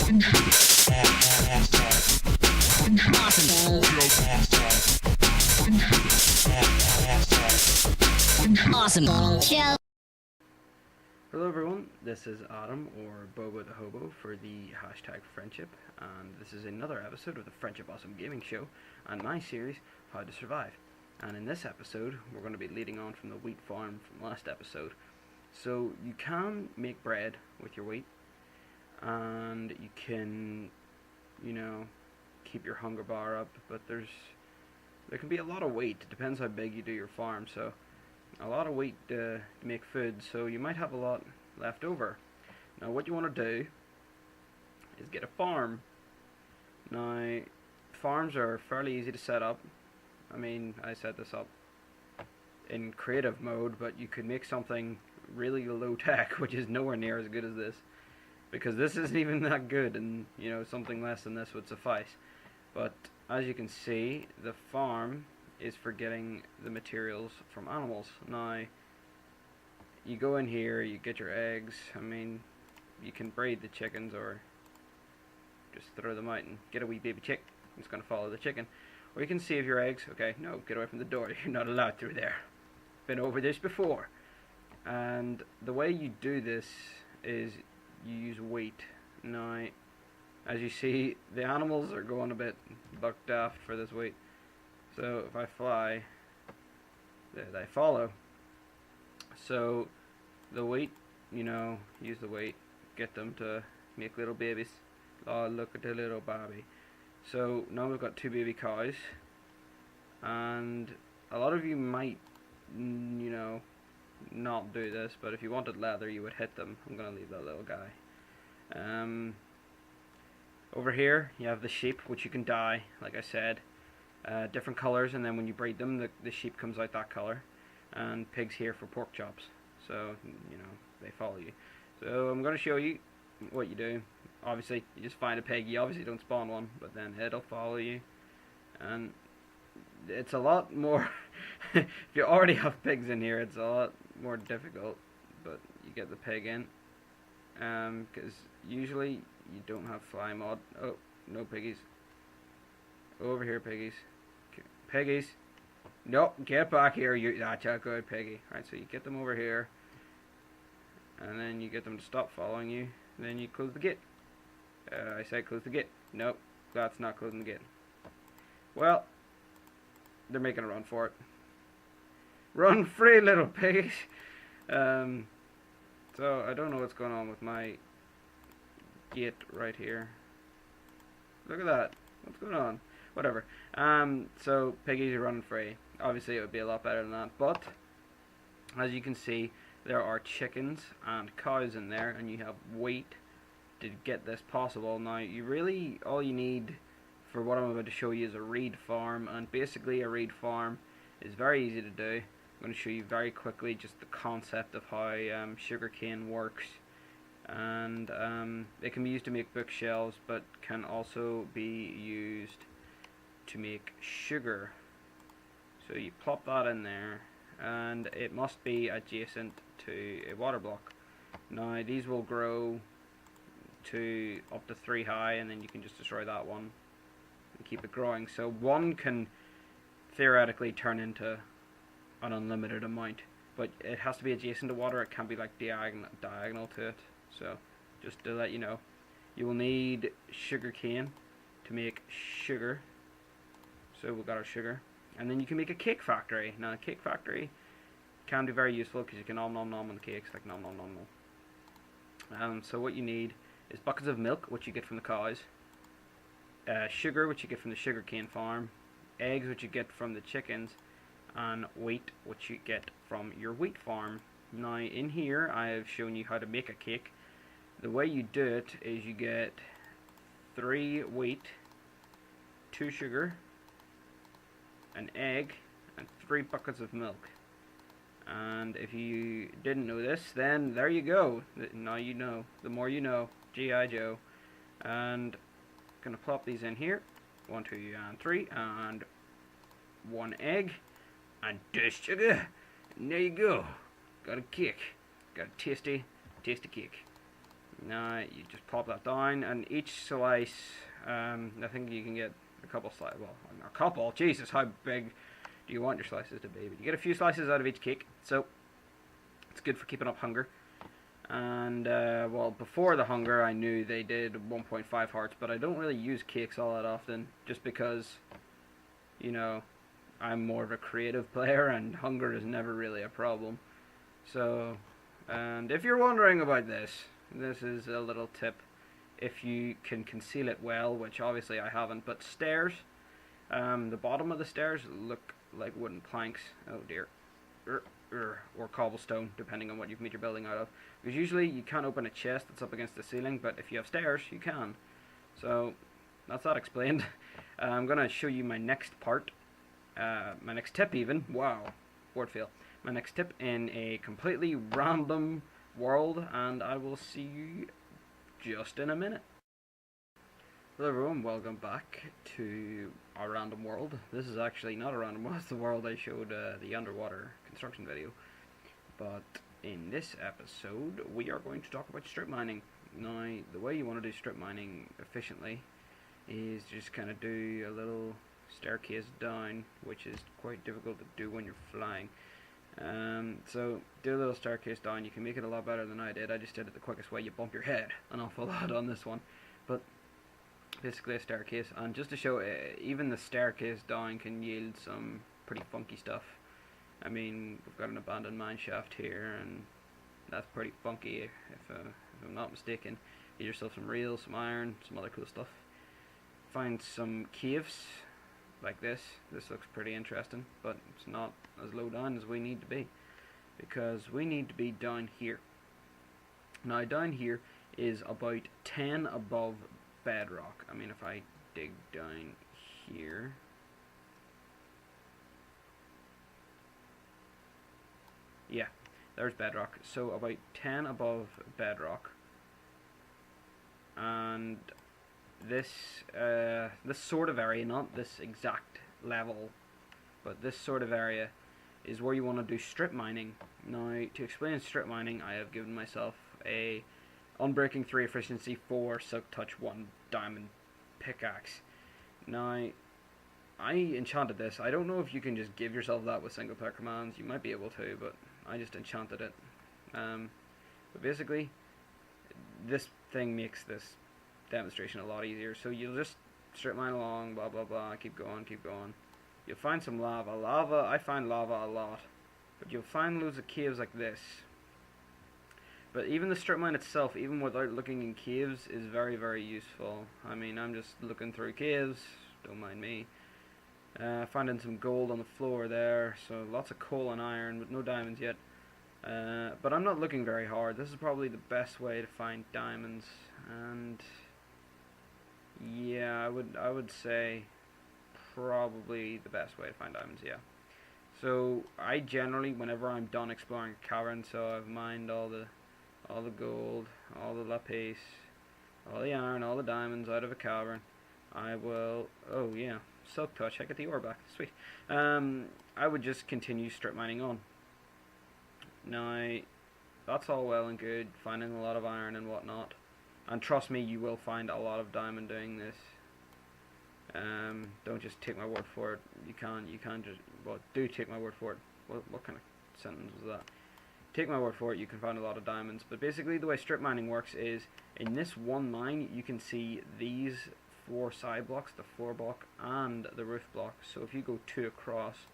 Awesome show. Hello everyone, this is Adam, or Bobo the Hobo, for the hashtag friendship, and this is another episode of the Friendship Awesome Gaming Show, and my series, How to Survive. And in this episode, we're going to be leading on from the wheat farm from last episode. So you can make bread with your wheat, and you can, keep your hunger bar up, but there can be a lot of wheat. It depends how big you do your farm, so a lot of wheat to make food, so you might have a lot left over. Now what you want to do is get a farm. Now farms are fairly easy to set up. I mean, I set this up in creative mode, but you could make something really low tech, which is nowhere near as good as this, because this isn't even that good, and something less than this would suffice. But as you can see, the farm is for getting the materials from animals. Now, you go in here, you get your eggs. I mean, you can breed the chickens or just throw them out and get a wee baby chick. It's going to follow the chicken. Or you can save your eggs. Okay, no, get away from the door. You're not allowed through there. Been over this before. And the way you do this is you use weight. Now, as you see, the animals are going a bit buck daft for this weight. So if I fly, they follow. So the weight, use the weight, get them to make little babies. Oh, look at the little baby. So now we've got 2 baby cows, and a lot of you might, not do this, but if you wanted leather, you would hit them. I'm gonna leave that little guy. Over here, you have the sheep, which you can dye, like I said. Different colors, and then when you breed them, the sheep comes out that color. And pigs here for pork chops, so they follow you. So I'm going to show you what you do. Obviously you just find a pig. You obviously don't spawn one, but then it'll follow you, and it's a lot more if you already have pigs in here, it's a lot more difficult. But you get the pig in, because usually you don't have fly mod. Oh, no piggies. Over here, piggies. Piggies. No, get back here. That's a good piggy. Right, so you get them over here, and then you get them to stop following you. And then you close the gate. I said close the gate. Nope, that's not closing the gate. Well, they're making a run for it. Run free, little piggies. So I don't know what's going on with my gate right here. Look at that. What's going on? Whatever. So piggies are running free. Obviously it would be a lot better than that, but as you can see, there are chickens and cows in there, and you have weight to get this possible. Now all you need for what I'm about to show you is a reed farm, and basically a reed farm is very easy to do. I'm going to show you very quickly just the concept of how sugarcane works. And it can be used to make bookshelves, but can also be used to make sugar. So you plop that in there, and it must be adjacent to a water block. Now these will grow to up to 3 high, and then you can just destroy that one and keep it growing. So one can theoretically turn into an unlimited amount, but it has to be adjacent to water. It can't be like diagonal to it. So just to let you know, you will need sugar cane to make sugar. So we've got our sugar, and then you can make a cake factory. Now a cake factory can be very useful because you can nom nom nom on the cakes, like nom nom nom nom. So what you need is buckets of milk, which you get from the cows, sugar, which you get from the sugar cane farm, eggs, which you get from the chickens, and wheat, which you get from your wheat farm. Now in here I have shown you how to make a cake. The way you do it is you get 3 wheat, 2 sugar, an egg, and 3 buckets of milk. And if you didn't know this, then there you go. Now you know. The more you know. G.I. Joe. And I'm gonna plop these in here. 1, 2, and 3, and 1 egg, and dust sugar. And there you go. Got a cake. Got a tasty cake. Now you just pop that down, and each slice, I think you can get a couple slices. Well, a couple. Jesus, how big do you want your slices to be? But you get a few slices out of each cake, so it's good for keeping up hunger. And well, before the hunger, I knew they did 1.5 hearts, but I don't really use cakes all that often, just because, you know, I'm more of a creative player, and hunger is never really a problem. So, and if you're wondering about this, this is a little tip. If you can conceal it well, which obviously I haven't, but stairs, the bottom of the stairs look like wooden planks. Oh dear. Or cobblestone, depending on what you've made your building out of. Because usually you can't open a chest that's up against the ceiling, but if you have stairs, you can. So, that's that explained. I'm going to show you my next part. My next tip even. Wow. Word fail. My next tip in a completely random world, and I will see you just in a minute. Hello everyone, welcome back to our random world. This is actually not a random world, it's the world I showed the underwater construction video. But in this episode, we are going to talk about strip mining. Now, the way you want to do strip mining efficiently is just kind of do a little staircase down, which is quite difficult to do when you're flying. So do a little staircase down. You can make it a lot better than I did. I just did it the quickest way. You bump your head an awful lot on this one, but basically a staircase. And just to show, even the staircase down can yield some pretty funky stuff. I mean, we've got an abandoned mine shaft here, and that's pretty funky. If I'm not mistaken, get yourself some rails, some iron, some other cool stuff. Find some caves like this. This looks pretty interesting, but it's not as low down as we need to be, because we need to be down here. Now down here is about 10 above bedrock. I mean, if I dig down here, yeah, there's bedrock. So about 10 above bedrock, and this sort of area, not this exact level, but this sort of area is where you want to do strip mining. Now, to explain strip mining, I have given myself a Unbreaking 3 Efficiency 4 Silk Touch 1 Diamond Pickaxe. Now, I enchanted this. I don't know if you can just give yourself that with single player commands. You might be able to, but I just enchanted it. But basically, this thing makes this demonstration a lot easier. So you'll just strip mine along, blah blah blah, keep going, keep going. You'll find some lava. I find lava a lot, but you'll find loads of caves like this. But even the strip mine itself, even without looking in caves, is very, very useful. I mean, I'm just looking through caves, don't mind me. Finding some gold on the floor there, so lots of coal and iron, but no diamonds yet. But I'm not looking very hard. This is probably the best way to find diamonds, and yeah, I would say probably the best way to find diamonds, yeah. So I generally, whenever I'm done exploring a cavern, so I've mined all the gold, all the lapis, all the iron, all the diamonds out of a cavern, I will, oh yeah, Silk Touch, I get the ore back, sweet. I would just continue strip mining on. Now, that's all well and good, finding a lot of iron and whatnot. And trust me, you will find a lot of diamond doing this. Don't just take my word for it. You can't just, well, do take my word for it. What kind of sentence was that? Take my word for it, you can find a lot of diamonds. But basically the way strip mining works is, in this one mine, you can see these 4 side blocks, the floor block and the roof block. So if you go 2 across,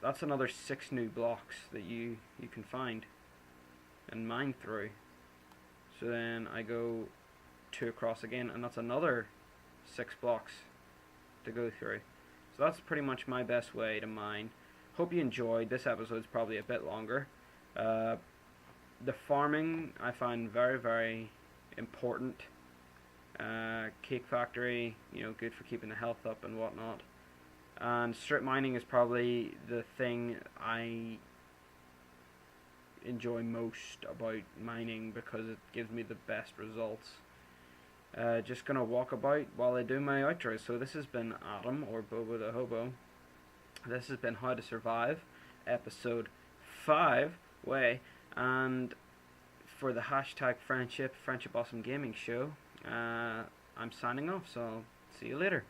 that's another 6 new blocks that you can find and mine through. So then I go 2 across again, and that's another 6 blocks to go through. So that's pretty much my best way to mine. Hope you enjoyed. This episode's probably a bit longer. The farming I find very, very important. Cake factory, good for keeping the health up and whatnot. And strip mining is probably the thing I enjoy most about mining, because it gives me the best results. Just gonna walk about while I do my outro. So this has been Adam, or Bobo the Hobo. This has been How to Survive, episode 5 way, and for the hashtag Friendship Awesome Gaming show. I'm signing off, so see you later.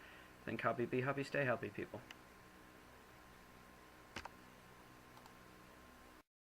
Think happy, be happy, stay happy, people.